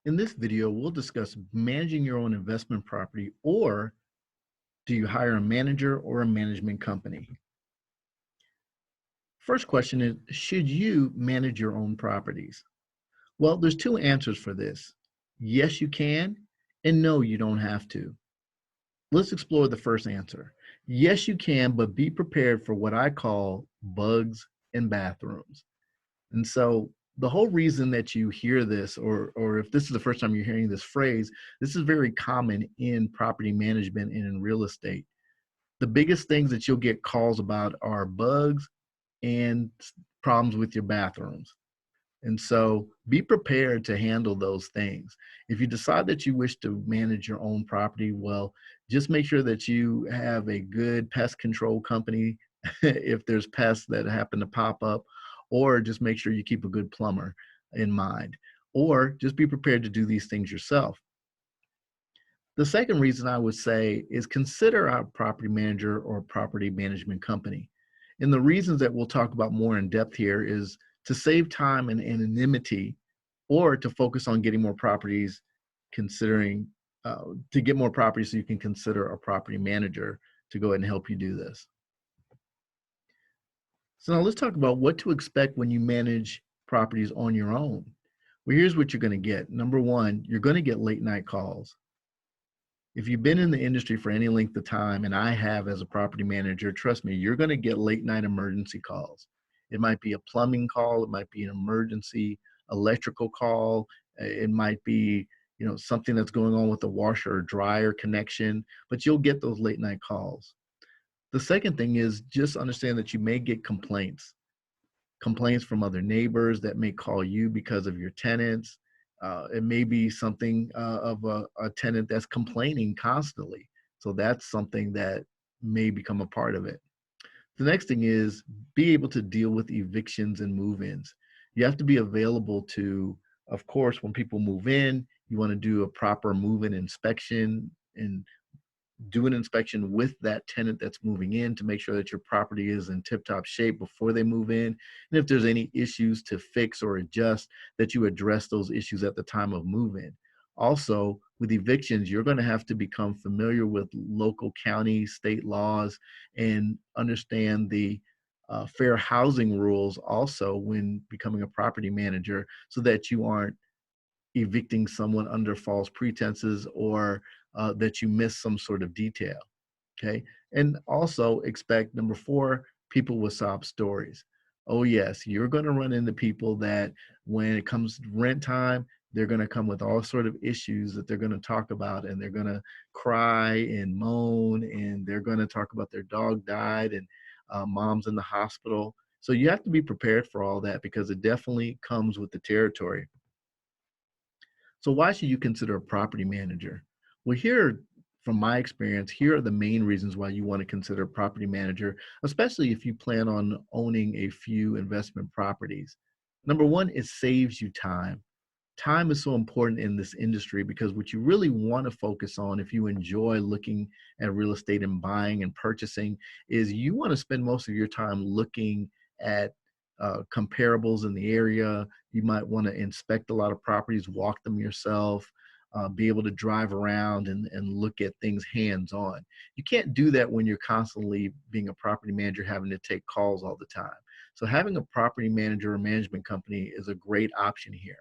In this video, we'll discuss managing your own investment property, or do you hire a manager or a management company? First question is, should you manage your own properties? Well, there's two answers for this. Yes, you can, and no, you don't have to. Let's explore the first answer. Yes, you can, but be prepared for what I call bugs in bathrooms. And so the whole reason that you hear this, or if this is the first time you're hearing this phrase, this is very common in property management and in real estate. The biggest things that you'll get calls about are bugs and problems with your bathrooms. And so be prepared to handle those things. If you decide that you wish to manage your own property, well, just make sure that you have a good pest control company if there's pests that happen to pop up, or just make sure you keep a good plumber in mind, or just be prepared to do these things yourself. The second reason I would say is consider a property manager or property management company. And the reasons that we'll talk about more in depth here is to save time and anonymity, or to focus on getting more properties, considering to get more properties so you can consider a property manager to go ahead and help you do this. So now let's talk about what to expect when you manage properties on your own. Well, here's what you're going to get. Number one, you're going to get late night calls. If you've been in the industry for any length of time, and I have as a property manager, trust me, you're going to get late night emergency calls. It might be a plumbing call, it might be an emergency electrical call, it might be, something that's going on with the washer or dryer connection, but you'll get those late night calls. The second thing is just understand that you may get complaints from other neighbors that may call you because of your tenants. It may be something of a tenant that's complaining constantly. So that's something that may become a part of it. The next thing is be able to deal with evictions and move-ins. You have to be available to, of course, when people move in, you want to do a proper move-in inspection and do an inspection with that tenant that's moving in to make sure that your property is in tip-top shape before they move in. And if there's any issues to fix or adjust, that you address those issues at the time of move-in. Also, with evictions, you're going to have to become familiar with local county, state laws, and understand the fair housing rules also when becoming a property manager, so that you aren't evicting someone under false pretenses, or that you miss some sort of detail. Okay. And also expect, number four, people with sob stories. Oh, yes, you're going to run into people that when it comes to rent time, they're going to come with all sort of issues that they're going to talk about, and they're going to cry and moan, and they're going to talk about their dog died, and mom's in the hospital. So you have to be prepared for all that, because it definitely comes with the territory. So why should you consider a property manager? Well, from my experience, here are the main reasons why you want to consider a property manager, especially if you plan on owning a few investment properties. Number one, it saves you time. Time is so important in this industry, because what you really want to focus on, if you enjoy looking at real estate and buying and purchasing, is you want to spend most of your time looking at comparables in the area. You might want to inspect a lot of properties, walk them yourself, be able to drive around and look at things hands on. You can't do that when you're constantly being a property manager, having to take calls all the time. So having a property manager or management company is a great option here.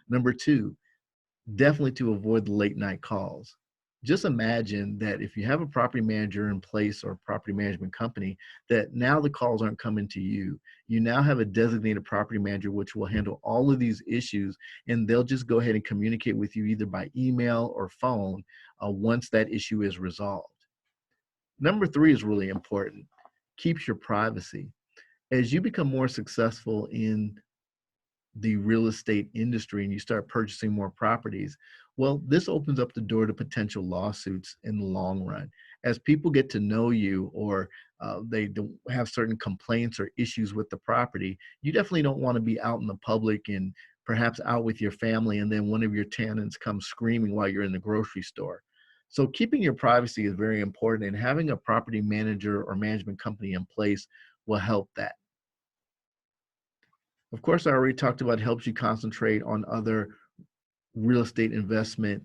Number two, definitely to avoid the late night calls. Just imagine that if you have a property manager in place or a property management company, that now the calls aren't coming to you. You now have a designated property manager which will handle all of these issues, and they'll just go ahead and communicate with you either by email or phone once that issue is resolved. Number three is really important. Keeps your privacy. As you become more successful in the real estate industry and you start purchasing more properties, well, this opens up the door to potential lawsuits in the long run. As people get to know you, or they don't have certain complaints or issues with the property, you definitely don't want to be out in the public and perhaps out with your family, and then one of your tenants comes screaming while you're in the grocery store. So keeping your privacy is very important, and having a property manager or management company in place will help that. Of course, I already talked about helps you concentrate on other real estate investment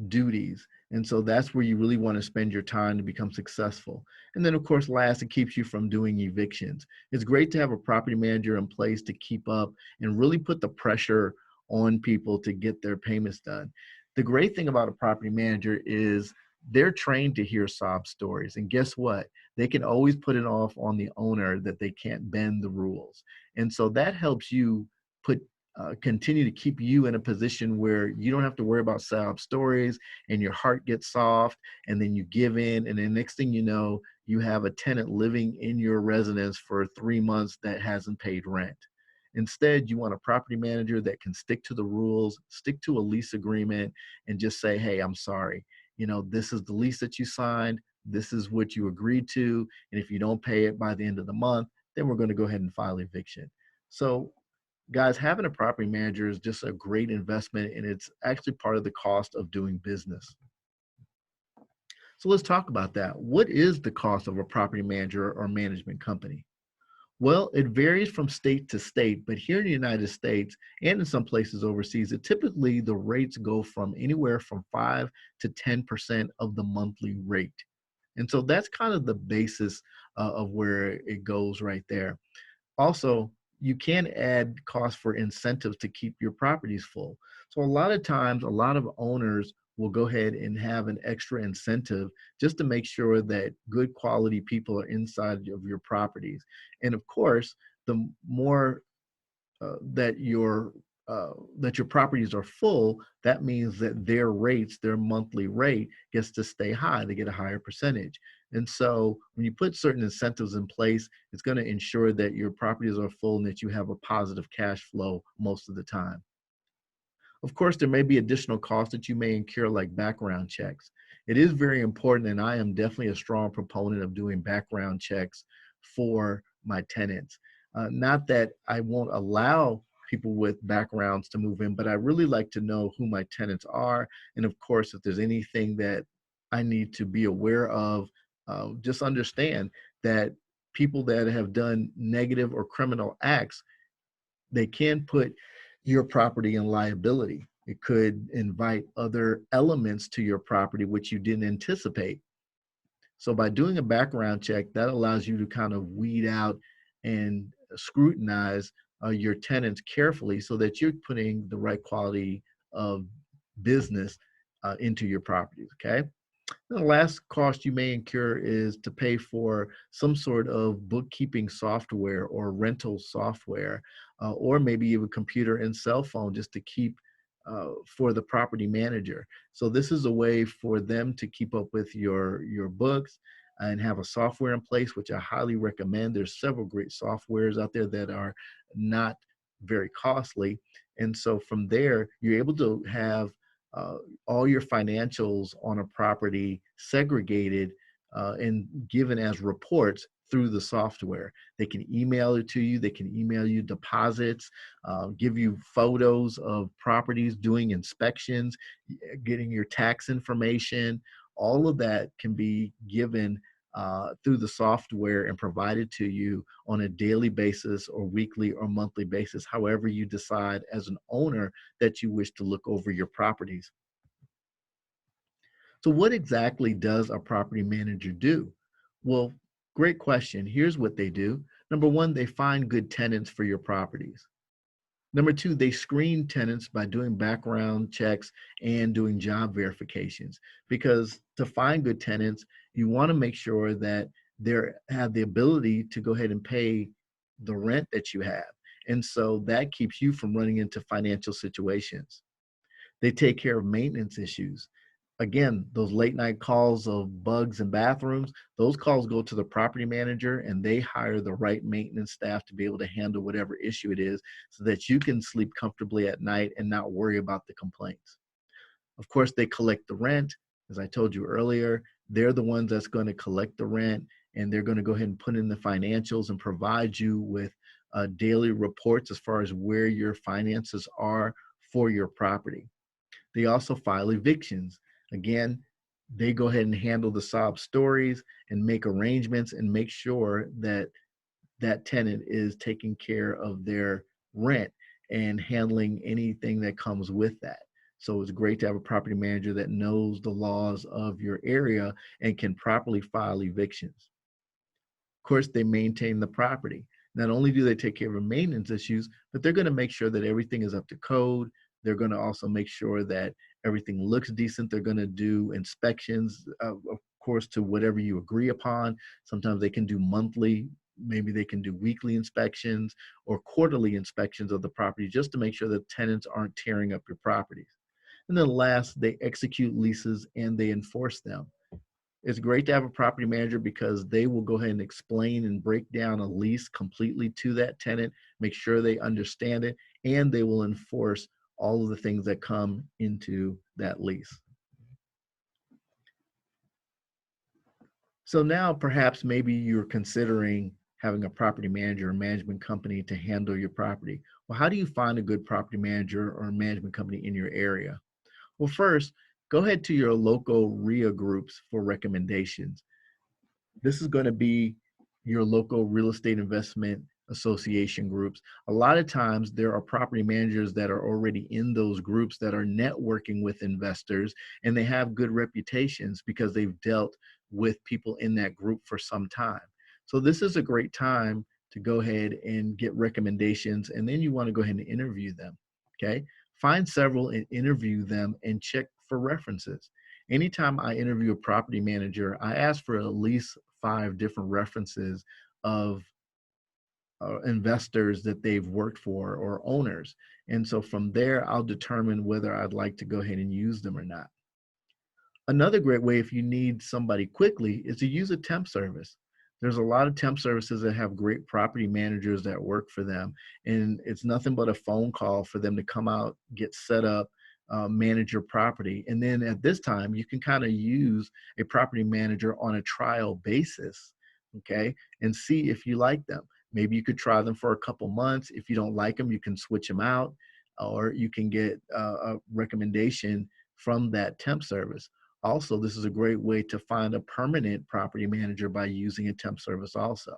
duties. And so that's where you really want to spend your time to become successful. And then, of course, last, it keeps you from doing evictions. It's great to have a property manager in place to keep up and really put the pressure on people to get their payments done. The great thing about a property manager is they're trained to hear sob stories. And guess what? They can always put it off on the owner that they can't bend the rules. And so that helps you put continue to keep you in a position where you don't have to worry about sob stories and your heart gets soft and then you give in. And then next thing you know, you have a tenant living in your residence for 3 months that hasn't paid rent. Instead, you want a property manager that can stick to the rules, stick to a lease agreement, and just say, hey, I'm sorry. You know, this is the lease that you signed. This is what you agreed to. And if you don't pay it by the end of the month, then we're going to go ahead and file eviction. So guys, having a property manager is just a great investment, and it's actually part of the cost of doing business. So let's talk about that. What is the cost of a property manager or management company? Well, it varies from state to state, but here in the United States and in some places overseas, typically the rates go from anywhere from 5 to 10% of the monthly rate. And so that's kind of the basis of where it goes right there. Also, you can add costs for incentives to keep your properties full. So a lot of times, a lot of owners will go ahead and have an extra incentive just to make sure that good quality people are inside of your properties. And of course, the more that your properties are full, that means that their rates, their monthly rate gets to stay high. They get a higher percentage. And so when you put certain incentives in place, it's going to ensure that your properties are full and that you have a positive cash flow most of the time. Of course, there may be additional costs that you may incur, like background checks. It is very important, and I am definitely a strong proponent of doing background checks for my tenants. Not that I won't allow people with backgrounds to move in, but I really like to know who my tenants are. And of course, if there's anything that I need to be aware of, just understand that people that have done negative or criminal acts, they can put your property in liability. It could invite other elements to your property which you didn't anticipate. So by doing a background check, that allows you to kind of weed out and scrutinize your tenants carefully so that you're putting the right quality of business into your properties. Okay. And the last cost you may incur is to pay for some sort of bookkeeping software or rental software, or maybe even a computer and cell phone just to keep for the property manager. So this is a way for them to keep up with your books and have a software in place, which I highly recommend. There's several great softwares out there that are not very costly. And so from there, you're able to have uh, all your financials on a property segregated and given as reports through the software. They can email it to you. They can email you deposits, give you photos of properties, doing inspections, getting your tax information. All of that can be given through the software and provided to you on a daily basis or weekly or monthly basis, however you decide as an owner that you wish to look over your properties. So what exactly does a property manager do? Well, great question. Here's what they do. Number one, they find good tenants for your properties. Number two, they screen tenants by doing background checks and doing job verifications. Because to find good tenants, you want to make sure that they have the ability to go ahead and pay the rent that you have. And so that keeps you from running into financial situations. They take care of maintenance issues. Again, those late night calls of bugs in bathrooms, those calls go to the property manager and they hire the right maintenance staff to be able to handle whatever issue it is so that you can sleep comfortably at night and not worry about the complaints. Of course, they collect the rent. As I told you earlier, they're the ones that's going to collect the rent and they're going to go ahead and put in the financials and provide you with daily reports as far as where your finances are for your property. They also file evictions. Again, they go ahead and handle the sob stories and make arrangements and make sure that that tenant is taking care of their rent and handling anything that comes with that. So it's great to have a property manager that knows the laws of your area and can properly file evictions. Of course, they maintain the property. Not only do they take care of maintenance issues, but they're going to make sure that everything is up to code. They're going to also make sure that everything looks decent. They're going to do inspections, of course, to whatever you agree upon. Sometimes they can do monthly, maybe they can do weekly inspections or quarterly inspections of the property just to make sure that tenants aren't tearing up your properties. And then last, they execute leases and they enforce them. It's great to have a property manager because they will go ahead and explain and break down a lease completely to that tenant, make sure they understand it, and they will enforce all of the things that come into that lease. So now perhaps maybe you're considering having a property manager or management company to handle your property. Well, how do you find a good property manager or management company in your area? Well, first, go ahead to your local RIA groups for recommendations. This is going to be your local real estate investment association groups. A lot of times there are property managers that are already in those groups that are networking with investors, and they have good reputations because they've dealt with people in that group for some time. So this is a great time to go ahead and get recommendations, and then you want to go ahead and interview them. Okay, find several and interview them and check for references. Anytime I interview a property manager, I ask for at least 5 different references of investors that they've worked for or owners. And so from there, I'll determine whether I'd like to go ahead and use them or not. Another great way if you need somebody quickly is to use a temp service. There's a lot of temp services that have great property managers that work for them, and it's nothing but a phone call for them to come out, get set up, manage your property. And then at this time, you can kind of use a property manager on a trial basis, okay, and see if you like them. Maybe you could try them for a couple months. If you don't like them, you can switch them out, or you can get a recommendation from that temp service. Also, this is a great way to find a permanent property manager by using a temp service also.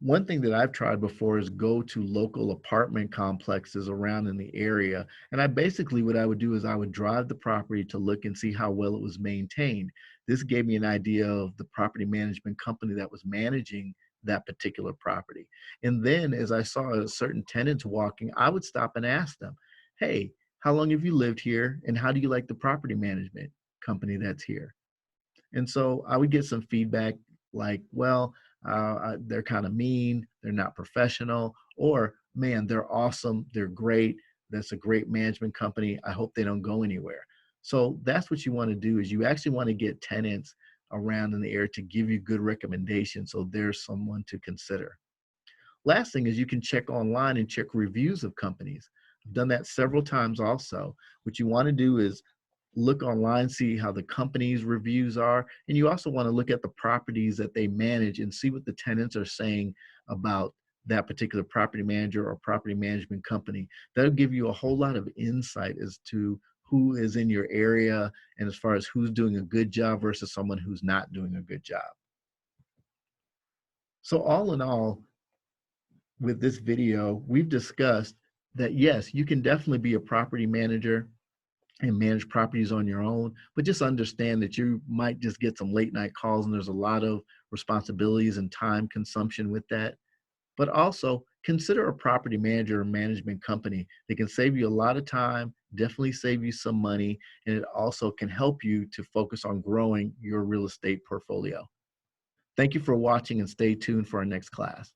One thing that I've tried before is go to local apartment complexes around in the area. And I basically, what I would do is I would drive the property to look and see how well it was maintained. This gave me an idea of the property management company that was managing that particular property. And then as I saw certain tenants walking, I would stop and ask them, hey, how long have you lived here? And how do you like the property management company that's here? And so I would get some feedback like, well, they're kind of mean, they're not professional, or man, they're awesome, they're great. That's a great management company. I hope they don't go anywhere. So that's what you want to do is you actually want to get tenants around in the area to give you good recommendations so there's someone to consider. Last thing is you can check online and check reviews of companies. I've done that several times also. What you want to do is look online, see how the company's reviews are, and you also want to look at the properties that they manage and see what the tenants are saying about that particular property manager or property management company. That'll give you a whole lot of insight as to who is in your area and as far as who's doing a good job versus someone who's not doing a good job. So all in all, with this video, we've discussed that yes, you can definitely be a property manager and manage properties on your own, but just understand that you might just get some late night calls and there's a lot of responsibilities and time consumption with that. But also consider a property manager or management company. They can save you a lot of time, definitely save you some money, and it also can help you to focus on growing your real estate portfolio. Thank you for watching and stay tuned for our next class.